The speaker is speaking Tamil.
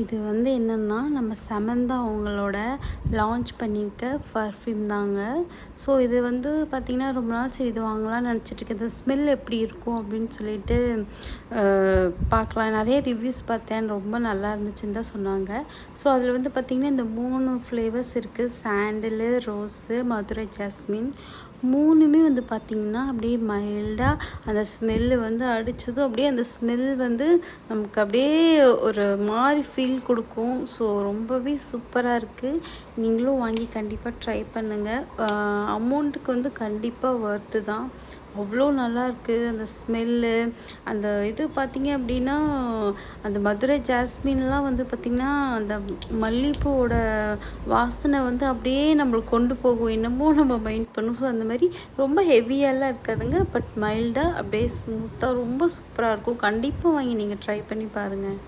இது வந்து என்னென்னா நம்ம சமந்தா அவங்களோட லான்ச் பண்ணியிருக்க பர்ஃப்யூம் தாங்க. ஸோ இது வந்து பார்த்திங்கன்னா ரொம்ப நாள் சரி இது வாங்கலாம்னு நினச்சிட்ருக்கேன். இந்த ஸ்மெல் எப்படி இருக்கும் அப்படின்னு சொல்லிட்டு பார்க்கலாம். நிறைய ரிவ்யூஸ் பார்த்தேன், ரொம்ப நல்லா இருந்துச்சுன்னு தான் சொன்னாங்க. ஸோ அதில் வந்து பார்த்திங்கன்னா இந்த 3 ஃப்ளேவர்ஸ் இருக்குது. சாண்டிலு, ரோஸு, மதுரை ஜாஸ்மின். 3மே வந்து பார்த்திங்கன்னா அப்படியே மைல்டாக அந்த ஸ்மெல்லு வந்து அடித்ததும் அப்படியே அந்த ஸ்மெல் வந்து நமக்கு அப்படியே ஒரு மாதிரி ஃபீல் கொடுக்கும். ஸோ ரொம்பவே சூப்பராக இருக்குது. நீங்களும் வாங்கி கண்டிப்பாக ட்ரை பண்ணுங்கள். அமௌண்ட்டுக்கு வந்து கண்டிப்பாக ஒர்த்து தான். அவ்வளோ நல்லாயிருக்கு அந்த ஸ்மெல்லு. அந்த இது பார்த்திங்க அப்படின்னா அந்த மதுரை ஜாஸ்மின்லாம் வந்து பார்த்திங்கன்னா அந்த மல்லிகைப்பூவோட வாசனை வந்து அப்படியே நம்மளுக்கு கொண்டு போகும், என்னமோ நம்ம மைண்ட் பண்ணும். ஸோ அந்த மாதிரி ரொம்ப ஹெவியாலாம் இருக்காதுங்க, பட் மைல்டாக அப்படியே ஸ்மூத்தாக ரொம்ப சூப்பராக இருக்கும். கண்டிப்பாக வாங்கி நீங்கள் ட்ரை பண்ணி பாருங்கள்.